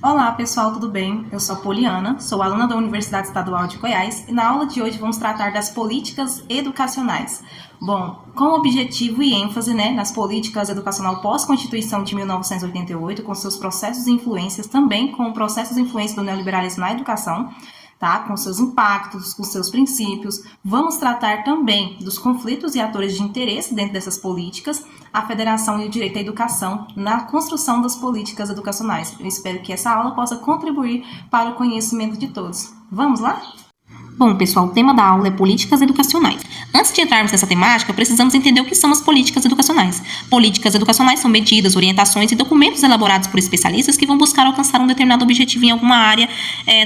Olá pessoal, tudo bem? Eu sou a Poliana, sou aluna da Universidade Estadual de Goiás e na aula de hoje vamos tratar das políticas educacionais. Bom, com objetivo e ênfase nas políticas educacional pós-Constituição de 1988, com seus processos e influências, também com processos e influências do neoliberalismo na educação, tá? Com seus impactos, com seus princípios. Vamos tratar também dos conflitos e atores de interesse dentro dessas políticas, a federação e o direito à educação na construção das políticas educacionais. Eu espero que essa aula possa contribuir para o conhecimento de todos. Vamos lá? Bom, pessoal, o tema da aula é políticas educacionais. Antes de entrarmos nessa temática, precisamos entender o que são as políticas educacionais. Políticas educacionais são medidas, orientações e documentos elaborados por especialistas que vão buscar alcançar um determinado objetivo em alguma área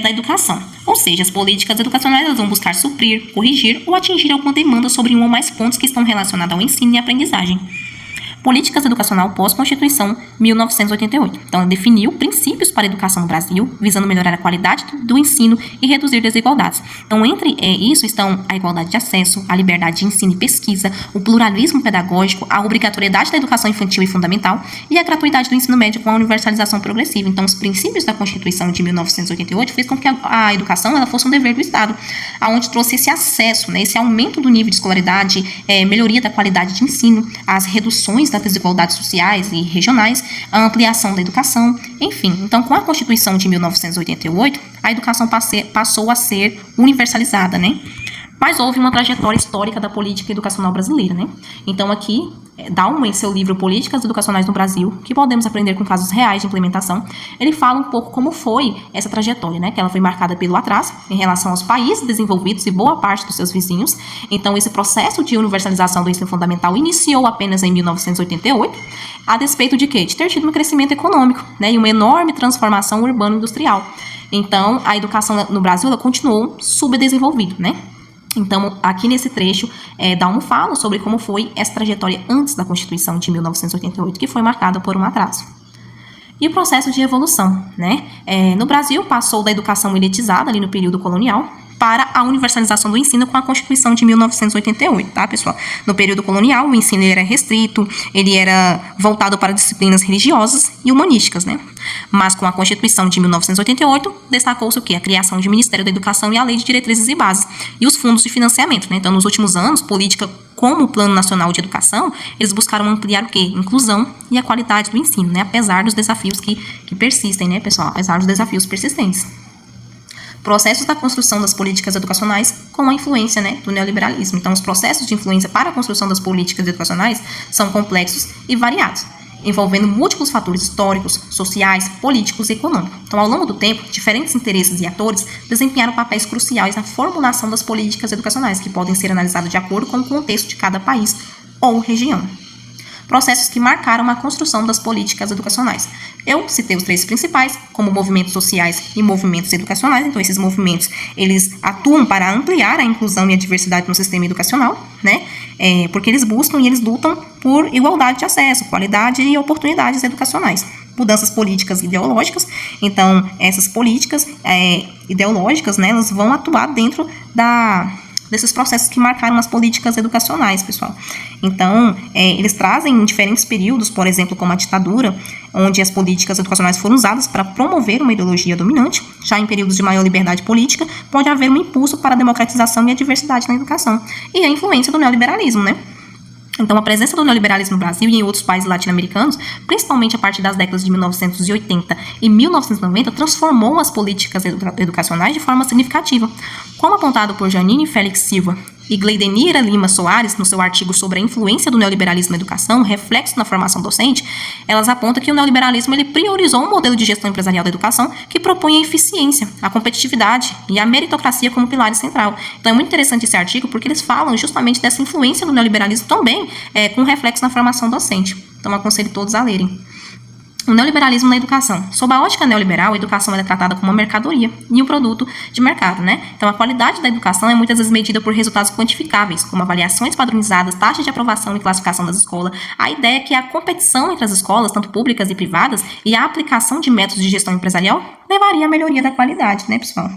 da educação. Ou seja, as políticas educacionais elas vão buscar suprir, corrigir ou atingir alguma demanda sobre um ou mais pontos que estão relacionados ao ensino e aprendizagem. Políticas educacional pós-Constituição 1988. Então, ela definiu princípios para a educação no Brasil, visando melhorar a qualidade do ensino e reduzir desigualdades. Então, entre isso estão a igualdade de acesso, a liberdade de ensino e pesquisa, o pluralismo pedagógico, a obrigatoriedade da educação infantil e fundamental e a gratuidade do ensino médio com a universalização progressiva. Então, os princípios da Constituição de 1988 fez com que a educação ela fosse um dever do Estado, aonde trouxe esse acesso, esse aumento do nível de escolaridade, melhoria da qualidade de ensino, as reduções das desigualdades sociais e regionais, a ampliação da educação, enfim. Então, com a Constituição de 1988, a educação passou a ser universalizada, Mas houve uma trajetória histórica da política educacional brasileira, Então, aqui, Dalma, em seu livro Políticas Educacionais no Brasil, que podemos aprender com casos reais de implementação, ele fala um pouco como foi essa trajetória, Que ela foi marcada pelo atraso em relação aos países desenvolvidos e boa parte dos seus vizinhos. Então, esse processo de universalização do ensino fundamental iniciou apenas em 1988, a despeito de quê? De ter tido um crescimento econômico, E uma enorme transformação urbano-industrial. Então, a educação no Brasil ela continuou subdesenvolvida, Então, aqui nesse trecho, Dalmo fala sobre como foi essa trajetória antes da Constituição de 1988, que foi marcada por um atraso. E o processo de evolução, no Brasil, passou da educação elitizada, ali no período colonial, para a universalização do ensino com a Constituição de 1988, tá, pessoal? No período colonial, o ensino era restrito, ele era voltado para disciplinas religiosas e humanísticas, Mas com a Constituição de 1988, destacou-se o quê? A criação de Ministério da Educação e a Lei de Diretrizes e Bases, e os fundos de financiamento, Então, nos últimos anos, política como o Plano Nacional de Educação, eles buscaram ampliar o quê? Inclusão e a qualidade do ensino, Apesar dos desafios que persistem, pessoal? Apesar dos desafios persistentes. Processos da construção das políticas educacionais com a influência do neoliberalismo. Então, os processos de influência para a construção das políticas educacionais são complexos e variados, envolvendo múltiplos fatores históricos, sociais, políticos e econômicos. Então, ao longo do tempo, diferentes interesses e atores desempenharam papéis cruciais na formulação das políticas educacionais, que podem ser analisadas de acordo com o contexto de cada país ou região. Processos que marcaram a construção das políticas educacionais. Eu citei os três principais, como movimentos sociais e movimentos educacionais. Então, esses movimentos, eles atuam para ampliar a inclusão e a diversidade no sistema educacional, porque eles buscam e eles lutam por igualdade de acesso, qualidade e oportunidades educacionais. Mudanças políticas e ideológicas. Então, essas políticas ideológicas, elas vão atuar dentro desses processos que marcaram as políticas educacionais, pessoal. Então, eles trazem em diferentes períodos, por exemplo, como a ditadura, onde as políticas educacionais foram usadas para promover uma ideologia dominante. Já em períodos de maior liberdade política, pode haver um impulso para a democratização e a diversidade na educação. E a influência do neoliberalismo, Então, a presença do neoliberalismo no Brasil e em outros países latino-americanos, principalmente a partir das décadas de 1980 e 1990, transformou as políticas educacionais de forma significativa. Como apontado por Janine Félix Silva e Gleidenira Lima Soares, no seu artigo sobre a influência do neoliberalismo na educação, reflexo na formação docente, elas apontam que o neoliberalismo ele priorizou um modelo de gestão empresarial da educação que propõe a eficiência, a competitividade e a meritocracia como pilar central. Então, é muito interessante esse artigo porque eles falam justamente dessa influência do neoliberalismo também com reflexo na formação docente. Então, aconselho todos a lerem. O neoliberalismo na educação. Sob a ótica neoliberal, a educação é tratada como uma mercadoria e um produto de mercado, Então, a qualidade da educação é muitas vezes medida por resultados quantificáveis, como avaliações padronizadas, taxas de aprovação e classificação das escolas. A ideia é que a competição entre as escolas, tanto públicas e privadas, e a aplicação de métodos de gestão empresarial levaria à melhoria da qualidade, pessoal?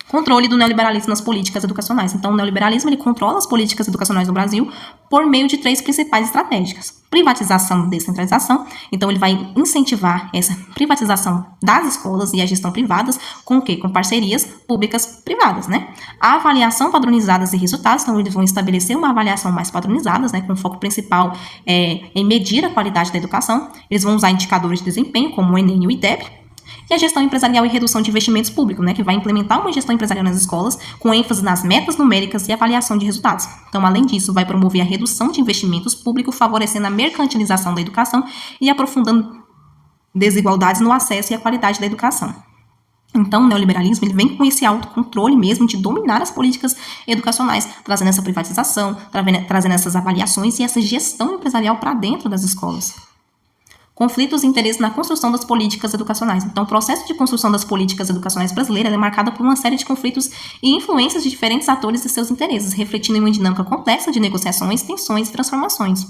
Controle do neoliberalismo nas políticas educacionais. Então, o neoliberalismo ele controla as políticas educacionais no Brasil por meio de 3 principais estratégias. Privatização e descentralização. Então, ele vai incentivar essa privatização das escolas e a gestão privadas com o quê? Com parcerias públicas-privadas, né? A avaliação padronizadas e resultados. Então, eles vão estabelecer uma avaliação mais padronizada, né? Com o foco principal em medir a qualidade da educação. Eles vão usar indicadores de desempenho, como o Enem e o IDEB. E a gestão empresarial e redução de investimentos públicos, né, que vai implementar uma gestão empresarial nas escolas com ênfase nas metas numéricas e avaliação de resultados. Então, além disso, vai promover a redução de investimentos públicos, favorecendo a mercantilização da educação e aprofundando desigualdades no acesso e a qualidade da educação. Então, o neoliberalismo ele vem com esse autocontrole mesmo de dominar as políticas educacionais, trazendo essa privatização, trazendo essas avaliações e essa gestão empresarial para dentro das escolas. Conflitos e interesses na construção das políticas educacionais. Então, o processo de construção das políticas educacionais brasileiras é marcado por uma série de conflitos e influências de diferentes atores e seus interesses, refletindo em uma dinâmica complexa de negociações, tensões e transformações.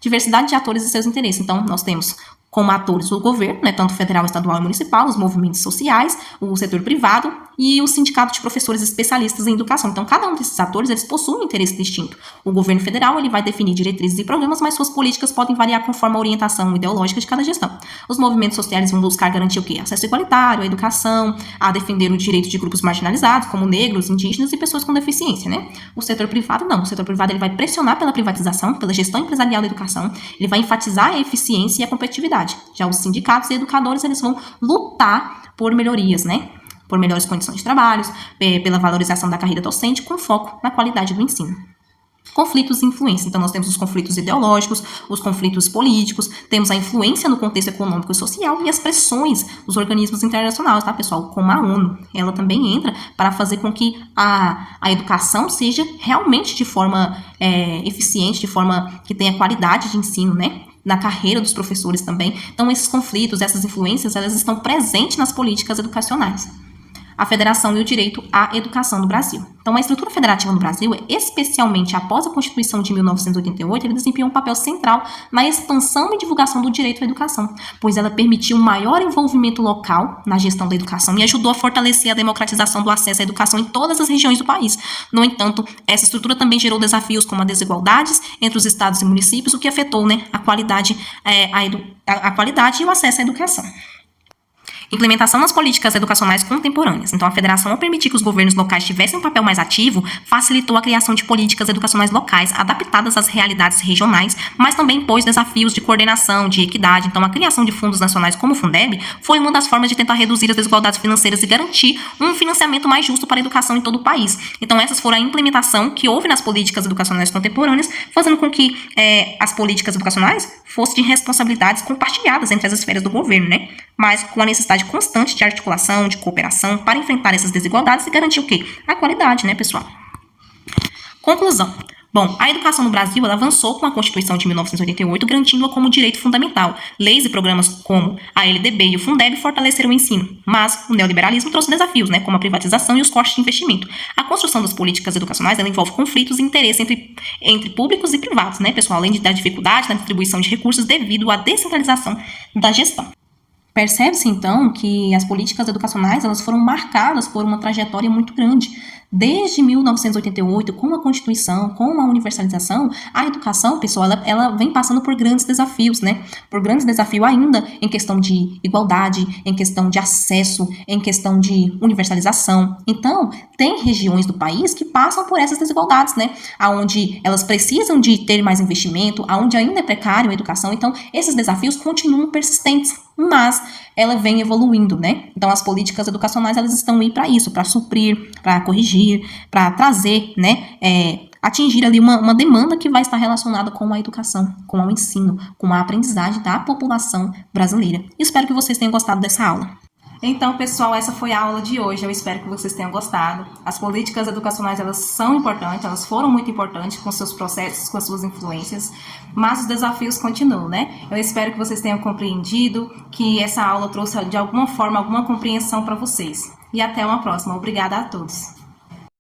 Diversidade de atores e seus interesses. Então, nós temos como atores o governo, né, tanto federal, estadual e municipal, os movimentos sociais, o setor privado e o sindicato de professores especialistas em educação. Então, cada um desses atores, eles possuem um interesse distinto. O governo federal, ele vai definir diretrizes e programas, mas suas políticas podem variar conforme a orientação ideológica de cada gestão. Os movimentos sociais vão buscar garantir o quê? Acesso igualitário, a educação, a defender o direito de grupos marginalizados, como negros, indígenas e pessoas com deficiência, né? O setor privado, não. O setor privado, ele vai pressionar pela privatização, pela gestão empresarial da educação, ele vai enfatizar a eficiência e a competitividade. Já os sindicatos e educadores, eles vão lutar por melhorias, né? Por melhores condições de trabalho, pela valorização da carreira docente, com foco na qualidade do ensino. Conflitos e influência. Então, nós temos os conflitos ideológicos, os conflitos políticos, temos a influência no contexto econômico e social e as pressões dos organismos internacionais, tá, pessoal? Como a ONU. Ela também entra para fazer com que a educação seja realmente de forma eficiente, de forma que tenha qualidade de ensino, né? Na carreira dos professores também. Então, esses conflitos, essas influências, elas estão presentes nas políticas educacionais. A federação e o direito à educação no Brasil. Então, a estrutura federativa no Brasil, especialmente após a Constituição de 1988, ele desempenhou um papel central na expansão e divulgação do direito à educação, pois ela permitiu um maior envolvimento local na gestão da educação e ajudou a fortalecer a democratização do acesso à educação em todas as regiões do país. No entanto, essa estrutura também gerou desafios como as desigualdades entre os estados e municípios, o que afetou, né, a qualidade e o acesso à educação. Implementação das políticas educacionais contemporâneas. Então, a federação, ao permitir que os governos locais tivessem um papel mais ativo, facilitou a criação de políticas educacionais locais adaptadas às realidades regionais, mas também impôs desafios de coordenação, de equidade. Então, a criação de fundos nacionais como o Fundeb foi uma das formas de tentar reduzir as desigualdades financeiras e garantir um financiamento mais justo para a educação em todo o país. Então, essas foram a implementação que houve nas políticas educacionais contemporâneas, fazendo com que as políticas educacionais fossem de responsabilidades compartilhadas entre as esferas do governo, né? Mas com a necessidade constante de articulação, de cooperação para enfrentar essas desigualdades e garantir o quê? A qualidade, né, pessoal? Conclusão. Bom, a educação no Brasil ela avançou com a Constituição de 1988, garantindo-a como direito fundamental. Leis e programas como a LDB e o Fundeb fortaleceram o ensino, mas o neoliberalismo trouxe desafios, né, como a privatização e os cortes de investimento. A construção das políticas educacionais ela envolve conflitos e interesses entre públicos e privados, né, pessoal, além da dificuldade na distribuição de recursos devido à descentralização da gestão. Percebe-se, então, que as políticas educacionais elas foram marcadas por uma trajetória muito grande. Desde 1988, com a Constituição, com a universalização, a educação, pessoal, ela vem passando por grandes desafios, né? Por grandes desafios ainda em questão de igualdade, em questão de acesso, em questão de universalização. Então, tem regiões do país que passam por essas desigualdades, né? Onde elas precisam de ter mais investimento, onde ainda é precário a educação. Então, esses desafios continuam persistentes, mas ela vem evoluindo, né? Então, as políticas educacionais, elas estão aí para isso, para suprir, para corrigir, para trazer, né, atingir ali uma demanda que vai estar relacionada com a educação, com o ensino, com a aprendizagem da população brasileira. Espero que vocês tenham gostado dessa aula. Então, pessoal, essa foi a aula de hoje. Eu espero que vocês tenham gostado. As políticas educacionais, elas são importantes, elas foram muito importantes com seus processos, com as suas influências, mas os desafios continuam, né? Eu espero que vocês tenham compreendido, que essa aula trouxe, de alguma forma, alguma compreensão para vocês. E até uma próxima. Obrigada a todos.